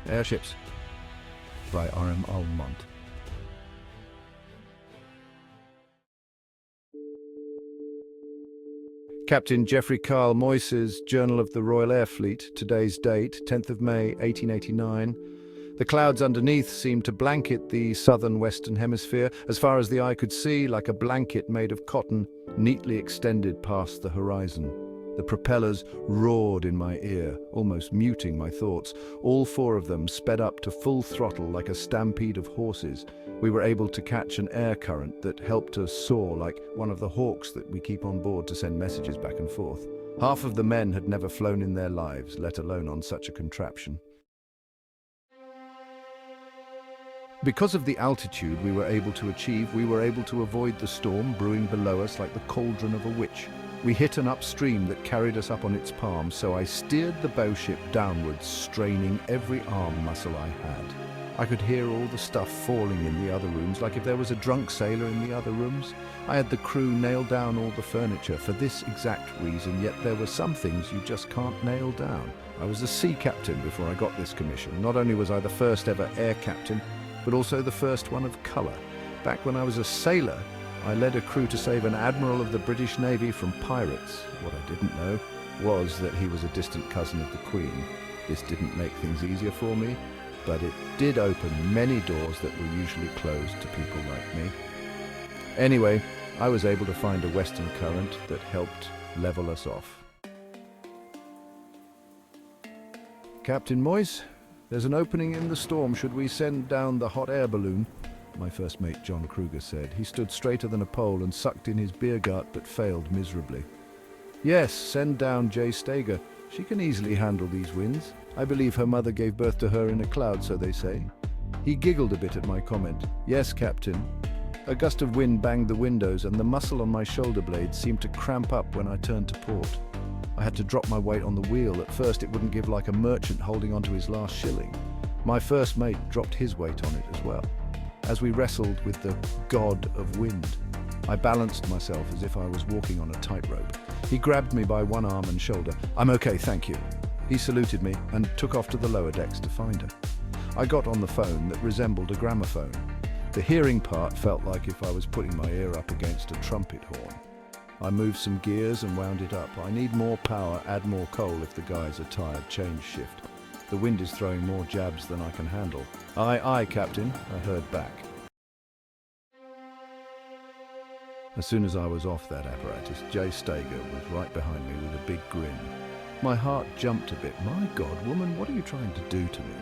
Airships by R.M. Almont. Captain Geoffrey Carl Moyse's Journal of the Royal Air Fleet, today's date, 10th of May, 1889. The clouds underneath seemed to blanket the southern western hemisphere, as far as the eye could see, like a blanket made of cotton, neatly extended past the horizon. The propellers roared in my ear, almost muting my thoughts. All four of them sped up to full throttle like a stampede of horses. We were able to catch an air current that helped us soar like one of the hawks that we keep on board to send messages back and forth. Half of the men had never flown in their lives, let alone on such a contraption. Because of the altitude we were able to achieve, we were able to avoid the storm brewing below us like the cauldron of a witch. We hit an upstream that carried us up on its palm, so I steered the bowship downwards, straining every arm muscle I had. I could hear all the stuff falling in the other rooms, like if there was a drunk sailor in the other rooms. I had the crew nail down all the furniture for this exact reason, yet there were some things you just can't nail down. I was a sea captain before I got this commission. Not only was I the first ever air captain, but also the first one of colour. Back when I was a sailor, I led a crew to save an admiral of the British Navy from pirates. What I didn't know was that he was a distant cousin of the Queen. This didn't make things easier for me, but it did open many doors that were usually closed to people like me. Anyway, I was able to find a western current that helped level us off. Captain Moyse, there's an opening in the storm. Should we send down the hot air balloon? My first mate John Kruger said. He stood straighter than a pole and sucked in his beer gut, but failed miserably. Yes, send down J. Stager. She can easily handle these winds. I believe her mother gave birth to her in a cloud, so they say. He giggled a bit at my comment. Yes, Captain. A gust of wind banged the windows, and the muscle on my shoulder blade seemed to cramp up when I turned to port. I had to drop my weight on the wheel. At first it wouldn't give, like a merchant holding onto his last shilling. My first mate dropped his weight on it as well. As we wrestled with the god of wind, I balanced myself as if I was walking on a tightrope. He grabbed me by one arm and shoulder. I'm okay, thank you. He saluted me and took off to the lower decks to find her. I got on the phone that resembled a gramophone. The hearing part felt like if I was putting my ear up against a trumpet horn. I moved some gears and wound it up. I need more power, add more coal if the guys are tired, change shift. The wind is throwing more jabs than I can handle. Aye, aye, Captain, I heard back. As soon as I was off that apparatus, J. Stager was right behind me with a big grin. My heart jumped a bit. My God, woman, what are you trying to do to me?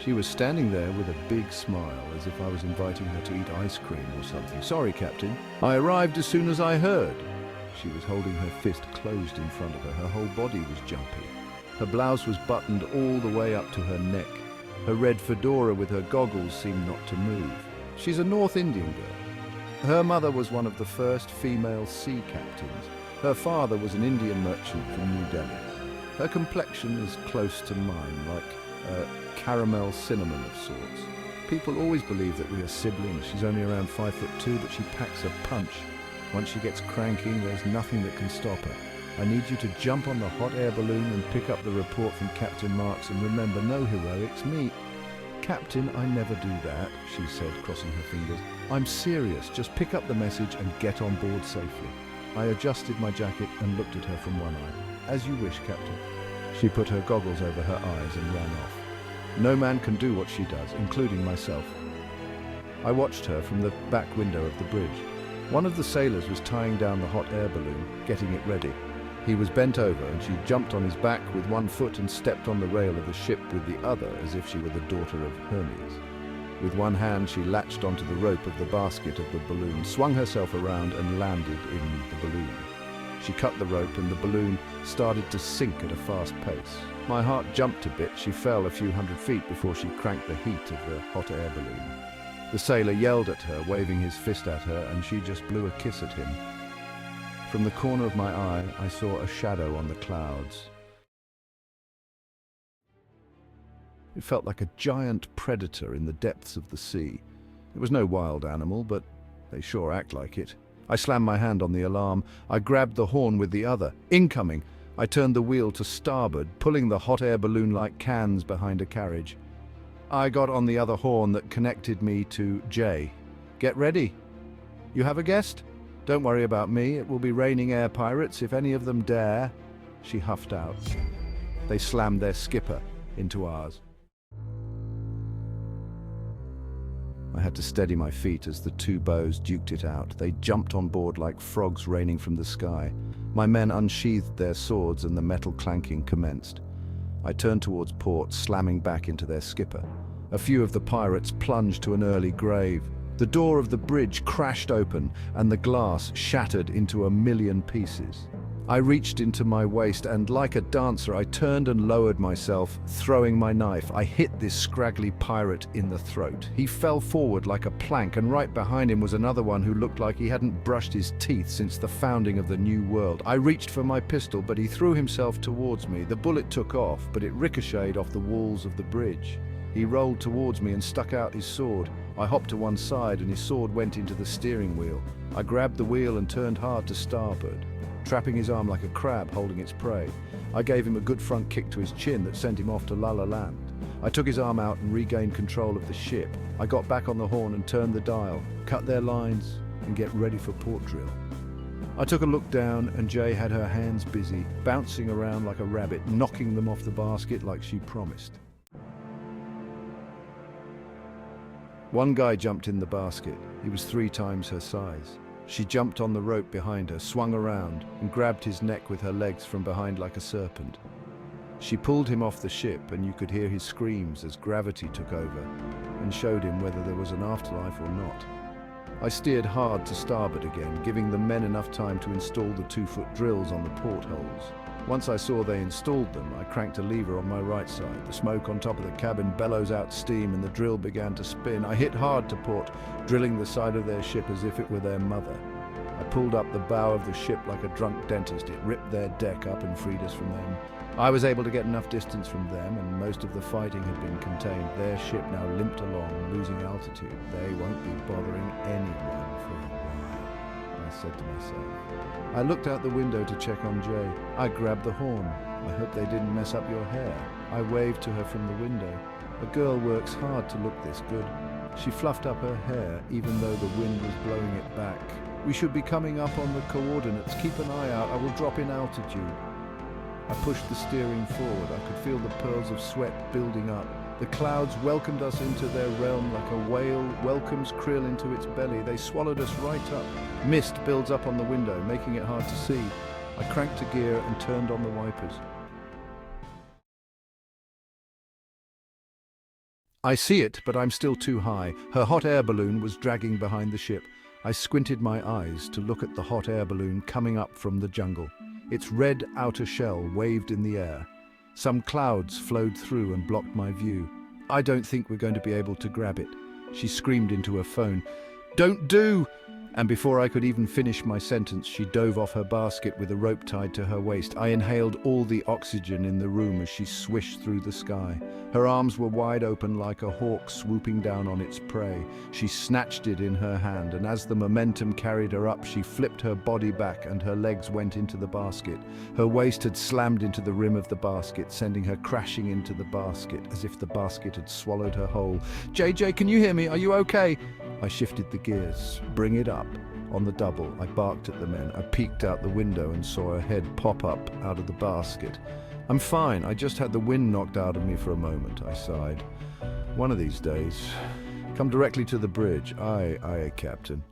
She was standing there with a big smile, as if I was inviting her to eat ice cream or something. Sorry, Captain. I arrived as soon as I heard. She was holding her fist closed in front of her. Her whole body was jumpy. Her blouse was buttoned all the way up to her neck. Her red fedora with her goggles seemed not to move. She's a North Indian girl. Her mother was one of the first female sea captains. Her father was an Indian merchant from New Delhi. Her complexion is close to mine, like a caramel cinnamon of sorts. People always believe that we are siblings. She's only around 5'2", but she packs a punch. Once she gets cranky, there's nothing that can stop her. I need you to jump on the hot air balloon and pick up the report from Captain Marks, and remember, no heroics, me. Captain, I never do that, she said, crossing her fingers. I'm serious, just pick up the message and get on board safely. I adjusted my jacket and looked at her from one eye. As you wish, Captain. She put her goggles over her eyes and ran off. No man can do what she does, including myself. I watched her from the back window of the bridge. One of the sailors was tying down the hot air balloon, getting it ready. He was bent over, and she jumped on his back with one foot and stepped on the rail of the ship with the other, as if she were the daughter of Hermes. With one hand, she latched onto the rope of the basket of the balloon, swung herself around and landed in the balloon. She cut the rope, and the balloon started to sink at a fast pace. My heart jumped a bit. She fell a few hundred feet before she cranked the heat of the hot air balloon. The sailor yelled at her, waving his fist at her, and she just blew a kiss at him. From the corner of my eye, I saw a shadow on the clouds. It felt like a giant predator in the depths of the sea. It was no wild animal, but they sure act like it. I slammed my hand on the alarm. I grabbed the horn with the other. Incoming! I turned the wheel to starboard, pulling the hot air balloon like cans behind a carriage. I got on the other horn that connected me to Jay. "Get ready. You have a guest? Don't worry about me. It will be raining air pirates if any of them dare." She huffed out. They slammed their skipper into ours. I had to steady my feet as the two bows duked it out. They jumped on board like frogs raining from the sky. My men unsheathed their swords and the metal clanking commenced. I turned towards port, slamming back into their skipper. A few of the pirates plunged to an early grave. The door of the bridge crashed open and the glass shattered into a million pieces. I reached into my waist and, like a dancer, I turned and lowered myself, throwing my knife. I hit this scraggly pirate in the throat. He fell forward like a plank, and right behind him was another one who looked like he hadn't brushed his teeth since the founding of the New World. I reached for my pistol, but he threw himself towards me. The bullet took off, but it ricocheted off the walls of the bridge. He rolled towards me and stuck out his sword. I hopped to one side and his sword went into the steering wheel. I grabbed the wheel and turned hard to starboard, trapping his arm like a crab holding its prey. I gave him a good front kick to his chin that sent him off to La La Land. I took his arm out and regained control of the ship. I got back on the horn and turned the dial, cut their lines, and get ready for port drill. I took a look down and Jay had her hands busy, bouncing around like a rabbit, knocking them off the basket like she promised. One guy jumped in the basket. He was 3 times her size. She jumped on the rope behind her, swung around, and grabbed his neck with her legs from behind like a serpent. She pulled him off the ship, and you could hear his screams as gravity took over and showed him whether there was an afterlife or not. I steered hard to starboard again, giving the men enough time to install the 2-foot drills on the portholes. Once I saw they installed them, I cranked a lever on my right side. The smoke on top of the cabin bellows out steam and the drill began to spin. I hit hard to port, drilling the side of their ship as if it were their mother. I pulled up the bow of the ship like a drunk dentist. It ripped their deck up and freed us from them. I was able to get enough distance from them, and most of the fighting had been contained. Their ship now limped along, losing altitude. They won't be bothering anyone for a while, I said to myself. I looked out the window to check on Jay. I grabbed the horn. I hope they didn't mess up your hair. I waved to her from the window. A girl works hard to look this good. She fluffed up her hair, even though the wind was blowing it back. "We should be coming up on the coordinates. Keep an eye out. I will drop in altitude." I pushed the steering forward. I could feel the pearls of sweat building up. The clouds welcomed us into their realm like a whale welcomes krill into its belly. They swallowed us right up. Mist builds up on the window, making it hard to see. I cranked a gear and turned on the wipers. I see it, but I'm still too high. Her hot air balloon was dragging behind the ship. I squinted my eyes to look at the hot air balloon coming up from the jungle. Its red outer shell waved in the air. Some clouds flowed through and blocked my view. "I don't think we're going to be able to grab it," she screamed into her phone. "Don't do!" And before I could even finish my sentence, she dove off her basket with a rope tied to her waist. I inhaled all the oxygen in the room as she swished through the sky. Her arms were wide open like a hawk swooping down on its prey. She snatched it in her hand, and as the momentum carried her up, she flipped her body back and her legs went into the basket. Her waist had slammed into the rim of the basket, sending her crashing into the basket, as if the basket had swallowed her whole. "JJ, can you hear me? Are you okay?" I shifted the gears. "Bring it up." On the double, I barked at the men. I peeked out the window and saw her head pop up out of the basket. "I'm fine. I just had the wind knocked out of me for a moment," I sighed. "One of these days. Come directly to the bridge." Aye, Captain."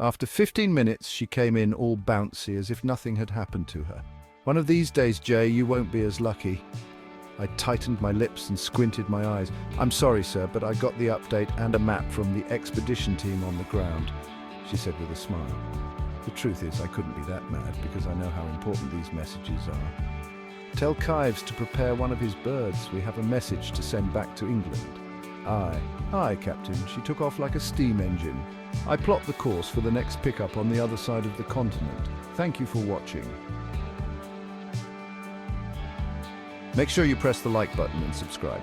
After 15 minutes, she came in all bouncy as if nothing had happened to her. "One of these days, Jay, you won't be as lucky." I tightened my lips and squinted my eyes. "I'm sorry, sir, but I got the update and a map from the expedition team on the ground," she said with a smile. The truth is, I couldn't be that mad because I know how important these messages are. "Tell Kives to prepare one of his birds. We have a message to send back to England." Aye, Captain." She took off like a steam engine. I plot the course for the next pickup on the other side of the continent. Thank you for watching. Make sure you press the like button and subscribe.